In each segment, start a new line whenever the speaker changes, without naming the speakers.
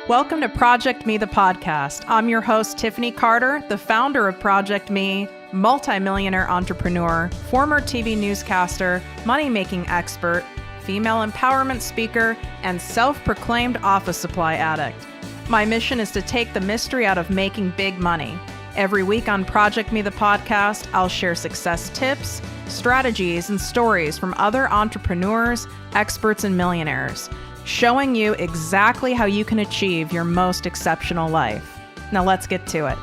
Welcome to ProjectME, the podcast. I'm your host, Tiffany Carter, the founder of ProjectME, multimillionaire entrepreneur, former TV newscaster, money-making expert, female empowerment speaker, and self-proclaimed office supply addict. My mission is to take the mystery out of making big money. Every week on ProjectME, the podcast, I'll share success tips, strategies, and stories from other entrepreneurs, experts, and millionaires, showing you exactly how you can achieve your most exceptional life. Now let's get to it.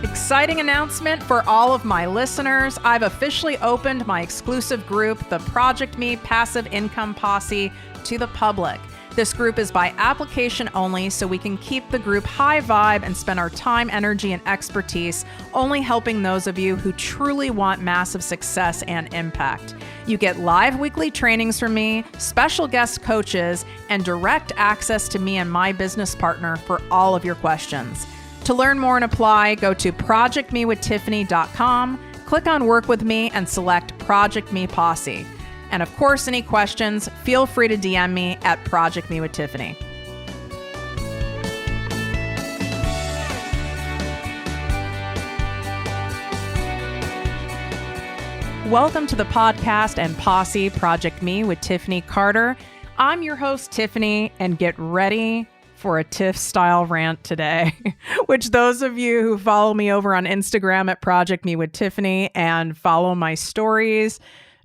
Exciting announcement for all of my listeners. I've officially opened my exclusive group, the ProjectME Passive Income Posse, to the public. This group is by application only, so we can keep the group high vibe and spend our time, energy, and expertise only helping those of you who truly want massive success and impact. You get live weekly trainings from me, special guest coaches, and direct access to me and my business partner for all of your questions. To learn more and apply, go to projectmewithtiffany.com, click on Work With Me, and select ProjectME Posse. And of course, any questions, feel free to DM me at ProjectME with Tiffany. Welcome to the podcast and posse, ProjectME with Tiffany Carter. I'm your host, Tiffany, and get ready for a Tiff-style rant today, which those of you who follow me over on Instagram at ProjectME with Tiffany and follow my stories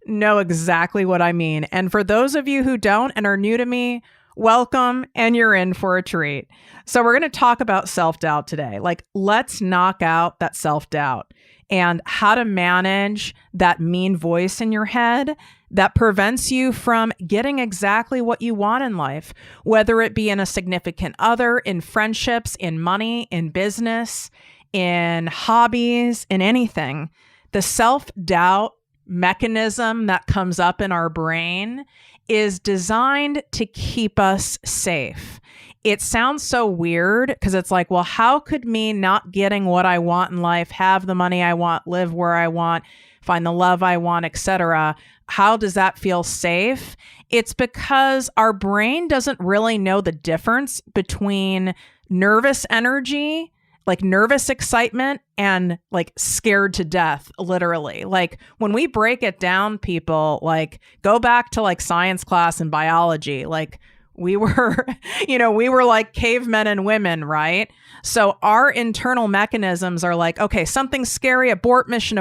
know exactly what I mean. And for those of you who don't and are new to me, welcome, and you're in for a treat. So we're going to talk about self-doubt today. Let's knock out that self-doubt and how to manage that mean voice in your head that prevents you from getting exactly what you want in life, whether it be in a significant other, in friendships, in money, in business, in hobbies, in anything. The self-doubt mechanism that comes up in our brain is designed to keep us safe. It sounds so weird because it's like, well, how could me not getting what I want in life, have the money I want, live where I want, find the love I want, etc., how does that feel safe? It's because our brain doesn't really know the difference between nervous energy, like nervous excitement, and like scared to death, literally. Like when we break it down, people, like go back to like science class and biology, like we were, we were like cavemen and women, right? So our internal mechanisms are like, okay, something's scary, abort mission,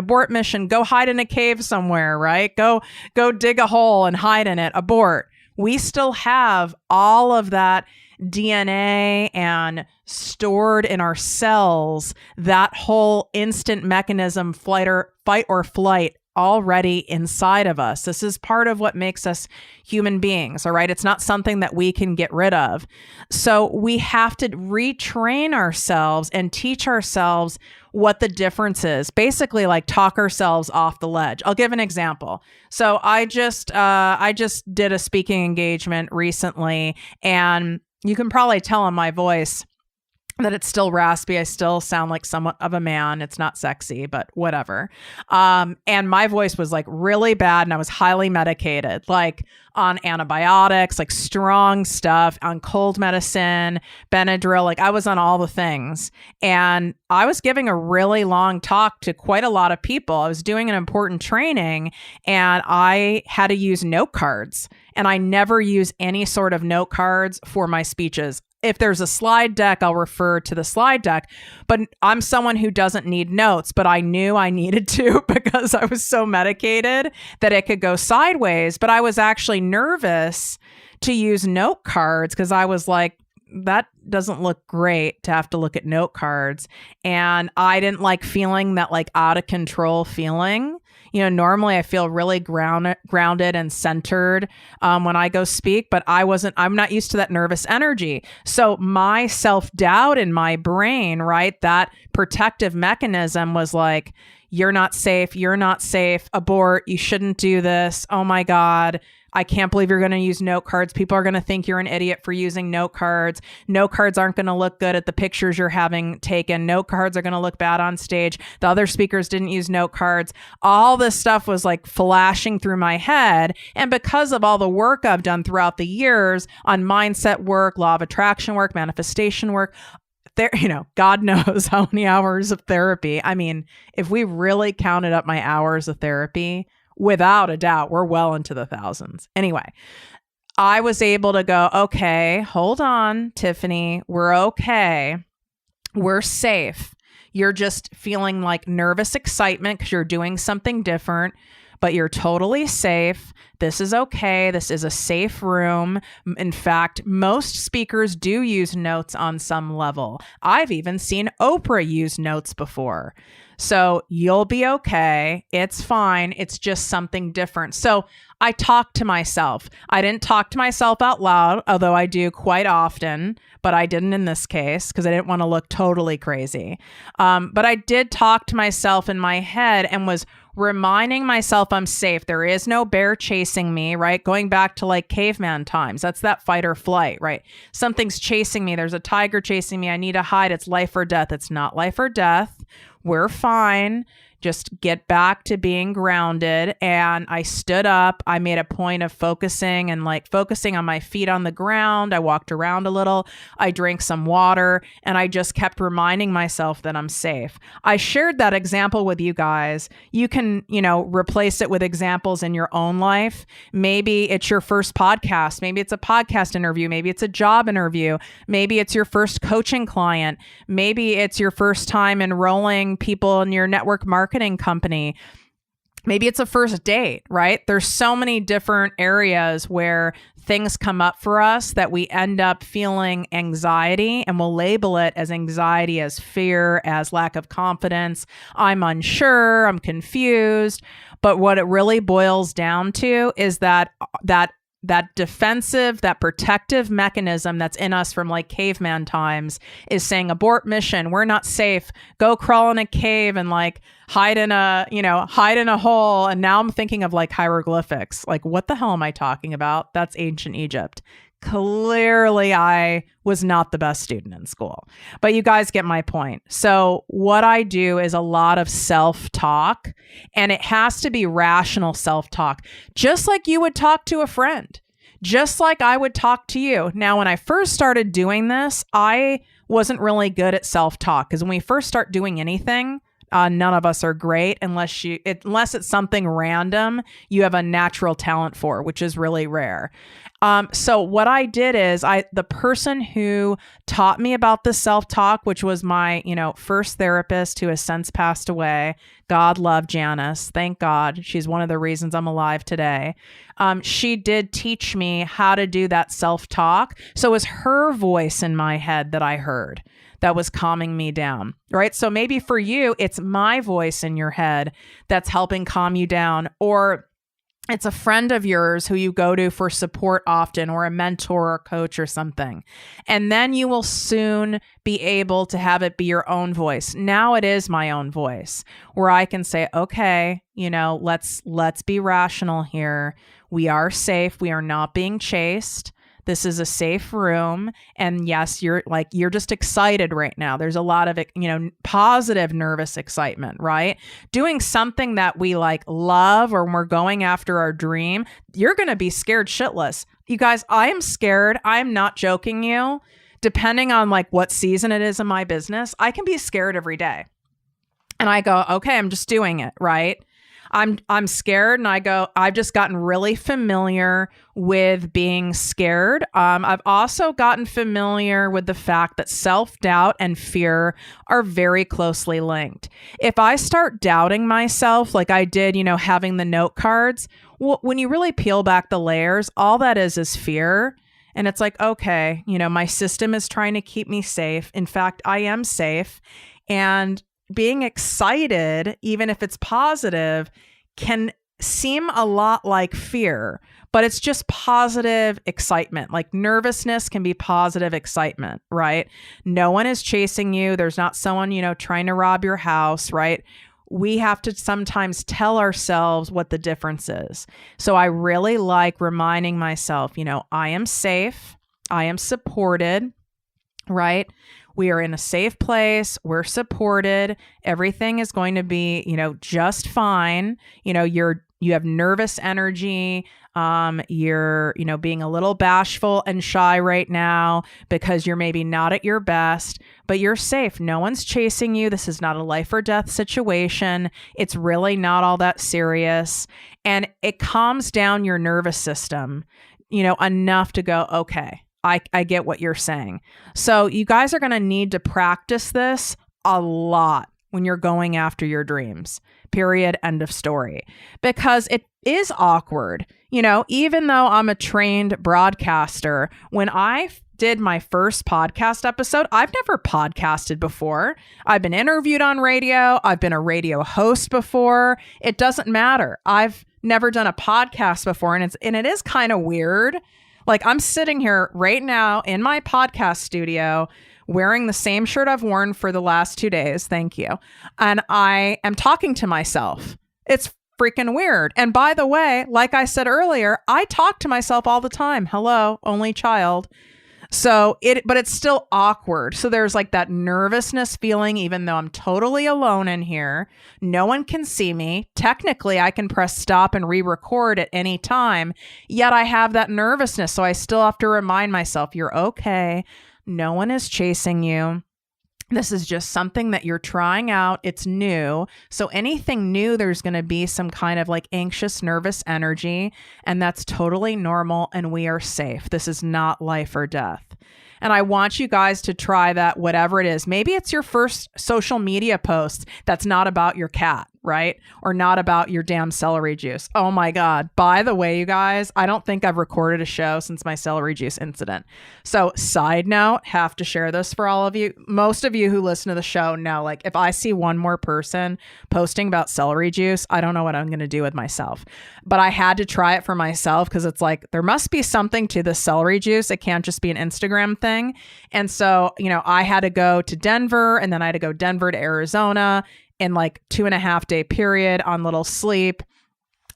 go hide in a cave somewhere, right? Go dig a hole and hide in it, abort. We still have all of that DNA and stored in our cells, that whole instant mechanism, fight or flight, already inside of us. This is part of what makes us human beings, all right? It's not something that we can get rid of. So we have to retrain ourselves and teach ourselves what the difference is. Basically, like talk ourselves off the ledge. I'll give an example. So I just did a speaking engagement recently, and you can probably tell on my voice that it's still raspy. I still sound like somewhat of a man. It's not sexy, but whatever. And my voice was like really bad, and I was highly medicated, like on antibiotics, like strong stuff, on cold medicine, Benadryl. Like I was on all the things. And I was giving a really long talk to quite a lot of people. I was doing an important training, and I had to use note cards. And I never use any sort of note cards for my speeches. If there's a slide deck, I'll refer to the slide deck, but I'm someone who doesn't need notes, but I knew I needed to because I was so medicated that it could go sideways. But I was actually nervous to use note cards because I was like, that doesn't look great to have to look at note cards. And I didn't like feeling that like out of control feeling. Normally I feel really grounded and centered when I go speak, but I'm not used to that nervous energy. So my self-doubt in my brain, right, that protective mechanism was like, you're not safe, abort, you shouldn't do this, oh my God, I can't believe you're going to use note cards. People are going to think you're an idiot for using note cards. Note cards aren't going to look good at the pictures you're having taken. Note cards are going to look bad on stage. The other speakers didn't use note cards. All this stuff was like flashing through my head. And because of all the work I've done throughout the years on mindset work, law of attraction work, manifestation work, there, God knows how many hours of therapy. I mean, if we really counted up my hours of therapy, without a doubt, we're well into the thousands. Anyway, I was able to go, okay, hold on, Tiffany, we're okay. We're safe. You're just feeling like nervous excitement because you're doing something different, but you're totally safe. This is okay. This is a safe room. In fact, most speakers do use notes on some level. I've even seen Oprah use notes before. So you'll be okay. It's fine. It's just something different. So I talked to myself. I didn't talk to myself out loud, although I do quite often, but I didn't in this case because I didn't want to look totally crazy. But I did talk to myself in my head and was reminding myself I'm safe. There is no bear chasing me, right? Going back to like caveman times. That's that fight or flight, right? Something's chasing me. There's a tiger chasing me. I need to hide. It's life or death. It's not life or death. We're fine. Just get back to being grounded. And I stood up. I made a point of focusing on my feet on the ground. I walked around a little. I drank some water and I just kept reminding myself that I'm safe. I shared that example with you guys. You can, replace it with examples in your own life. Maybe it's your first podcast. Maybe it's a podcast interview. Maybe it's a job interview. Maybe it's your first coaching client. Maybe it's your first time enrolling people in your network marketing company. Maybe it's a first date, right? There's so many different areas where things come up for us that we end up feeling anxiety, and we'll label it as anxiety, as fear, as lack of confidence. I'm unsure, I'm confused. But what it really boils down to is that defensive, that protective mechanism that's in us from like caveman times is saying, abort mission. We're not safe. Go crawl in a cave and like hide in a hole. And now I'm thinking of like hieroglyphics. Like, what the hell am I talking about? That's ancient Egypt. Clearly, I was not the best student in school, but you guys get my point. So what I do is a lot of self-talk, and it has to be rational self-talk, just like you would talk to a friend, just like I would talk to you. Now, when I first started doing this, I wasn't really good at self-talk because when we first start doing anything, none of us are great unless it's something random you have a natural talent for, which is really rare. So what I did is the person who taught me about the self-talk, which was my, first therapist who has since passed away. God love Janice. Thank God. She's one of the reasons I'm alive today. She did teach me how to do that self-talk. So it was her voice in my head that I heard that was calming me down, right? So maybe for you, it's my voice in your head that's helping calm you down, or it's a friend of yours who you go to for support often, or a mentor or coach or something. And then you will soon be able to have it be your own voice. Now it is my own voice where I can say, okay, let's be rational here. We are safe. We are not being chased. This is a safe room. And yes, you're just excited right now. There's a lot of, positive nervous excitement, right? Doing something that we love, or when we're going after our dream, you're going to be scared shitless. You guys, I am scared. I'm not joking you. Depending on what season it is in my business, I can be scared every day. And I go, okay, I'm just doing it, right? I'm scared, and I go, I've just gotten really familiar with being scared. I've also gotten familiar with the fact that self-doubt and fear are very closely linked. If I start doubting myself like I did, having the note cards, when you really peel back the layers, all that is fear. And it's like, okay, my system is trying to keep me safe. In fact, I am safe. And being excited, even if it's positive, can seem a lot like fear, but it's just positive excitement. Like nervousness can be positive excitement, right? No one is chasing you. There's not someone, trying to rob your house, right? we have to sometimes tell ourselves what the difference is. So I really like reminding myself, I am safe. I am supported, right? We are in a safe place. We're supported. Everything is going to be, just fine. You have nervous energy. You're, being a little bashful and shy right now because you're maybe not at your best, but you're safe. No one's chasing you. This is not a life or death situation. It's really not all that serious. And it calms down your nervous system, enough to go, okay, I get what you're saying. So you guys are going to need to practice this a lot when you're going after your dreams. Period. End of story. Because it is awkward. Even though I'm a trained broadcaster, when I did my first podcast episode, I've never podcasted before. I've been interviewed on radio. I've been a radio host before. It doesn't matter. I've never done a podcast before. And it is kind of weird. Like, I'm sitting here right now in my podcast studio wearing the same shirt I've worn for the last 2 days. Thank you. And I am talking to myself. It's freaking weird. And by the way, like I said earlier, I talk to myself all the time. Hello, only child. But it's still awkward. So there's like that nervousness feeling, even though I'm totally alone in here. No one can see me. Technically, I can press stop and re-record at any time. Yet I have that nervousness. So I still have to remind myself, you're okay. No one is chasing you. This is just something that you're trying out. It's new. So anything new, there's going to be some kind of like anxious, nervous energy, and that's totally normal, and we are safe. This is not life or death. And I want you guys to try that, whatever it is. Maybe it's your first social media post that's not about your cat, right? Or not about your damn celery juice. Oh my God. By the way, you guys, I don't think I've recorded a show since my celery juice incident. So side note, have to share this for all of you. Most of you who listen to the show know, like, if I see one more person posting about celery juice, I don't know what I'm going to do with myself. But I had to try it for myself because it's like, there must be something to the celery juice. It can't just be an Instagram thing. And so, I had to go to Denver, and then I had to go Denver to Arizona in like 2.5 day period on little sleep.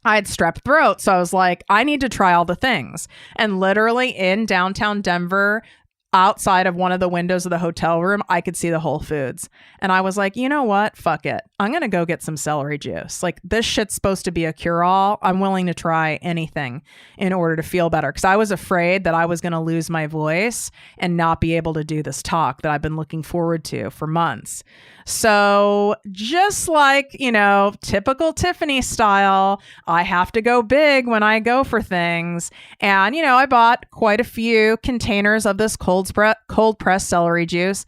I had strep throat. So I was like, I need to try all the things. And literally in downtown Denver, outside of one of the windows of the hotel room, I could see the Whole Foods. And I was like, you know what? Fuck it. I'm going to go get some celery juice. Like, this shit's supposed to be a cure-all. I'm willing to try anything in order to feel better. Because I was afraid that I was going to lose my voice and not be able to do this talk that I've been looking forward to for months. So just like, typical Tiffany style, I have to go big when I go for things. And, I bought quite a few containers of this cold pressed celery juice.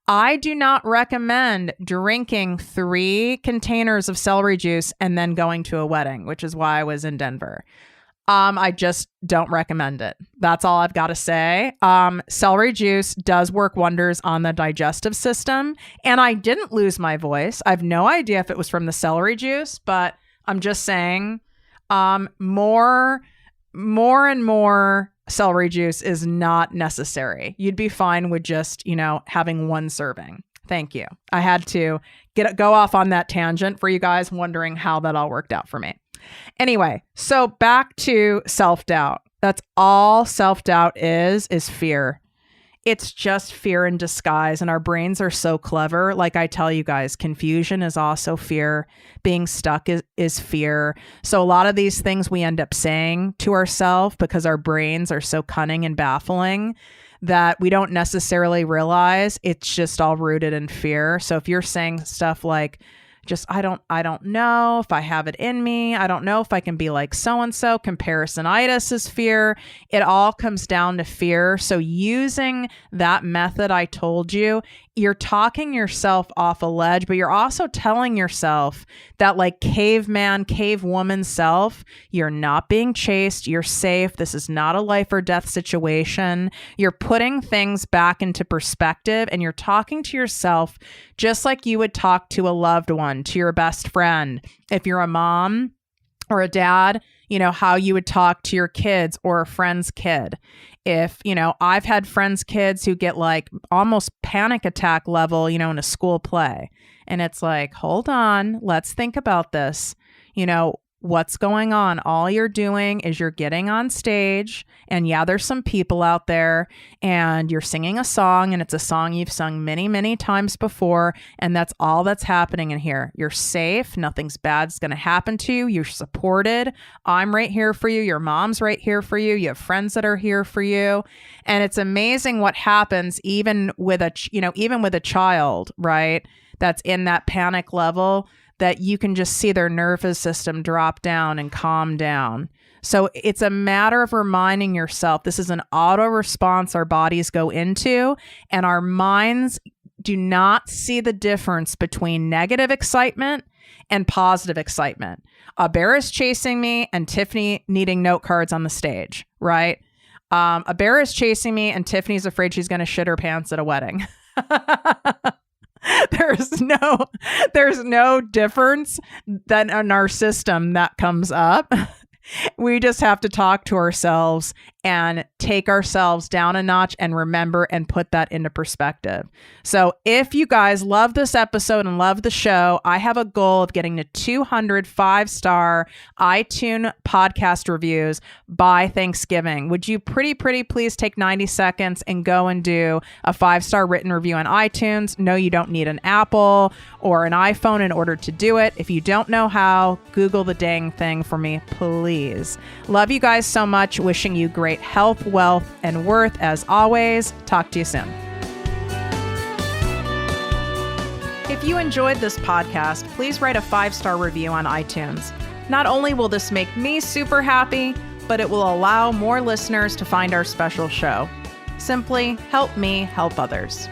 I do not recommend drinking 3 containers of celery juice and then going to a wedding, which is why I was in Denver. I just don't recommend it. That's all I've got to say. Celery juice does work wonders on the digestive system, and I didn't lose my voice. I have no idea if it was from the celery juice, but I'm just saying, more and more celery juice is not necessary. You'd be fine with just, having 1 serving. Thank you. I had to go off on that tangent for you guys wondering how that all worked out for me. Anyway, so back to self-doubt. That's all self-doubt is fear. It's just fear in disguise. And our brains are so clever. Like I tell you guys, confusion is also fear. Being stuck is fear. So a lot of these things we end up saying to ourselves because our brains are so cunning and baffling that we don't necessarily realize it's just all rooted in fear. So if you're saying stuff like, I don't know if I have it in me. I don't know if I can be like so-and-so. Comparisonitis is fear. It all comes down to fear. So using that method I told you, you're talking yourself off a ledge, but you're also telling yourself that, like, caveman, cavewoman self, you're not being chased. You're safe. This is not a life or death situation. You're putting things back into perspective, and you're talking to yourself just like you would talk to a loved one, to your best friend. If you're a mom or a dad, how you would talk to your kids or a friend's kid. If, I've had friends' kids who get like almost panic attack level, in a school play. And it's like, hold on, let's think about this. What's going on? All you're doing is you're getting on stage, and yeah, there's some people out there, and you're singing a song, and it's a song you've sung many, many times before, and that's all that's happening in here. You're safe. Nothing's bad's going to happen to you. You're supported. I'm right here for you. Your mom's right here for you. You have friends that are here for you. And it's amazing what happens even with a child, right? That's in that panic level, that you can just see their nervous system drop down and calm down. So it's a matter of reminding yourself, this is an auto response our bodies go into, and our minds do not see the difference between negative excitement and positive excitement. A bear is chasing me and Tiffany needing note cards on the stage, right? A bear is chasing me and Tiffany's afraid she's going to shit her pants at a wedding. There's no difference than in our system that comes up. We just have to talk to ourselves and take ourselves down a notch and remember and put that into perspective. So if you guys love this episode and love the show, I have a goal of getting to 200 5-star iTunes podcast reviews by Thanksgiving. Would you pretty please take 90 seconds and go and do a 5-star written review on iTunes? No, you don't need an Apple or an iPhone in order to do it. If you don't know how, Google the dang thing for me, please. Love you guys so much. Wishing you great health, wealth, and worth as always. Talk to you soon. If you enjoyed this podcast, please write a 5-star review on iTunes. Not only will this make me super happy, but it will allow more listeners to find our special show. Simply help me help others.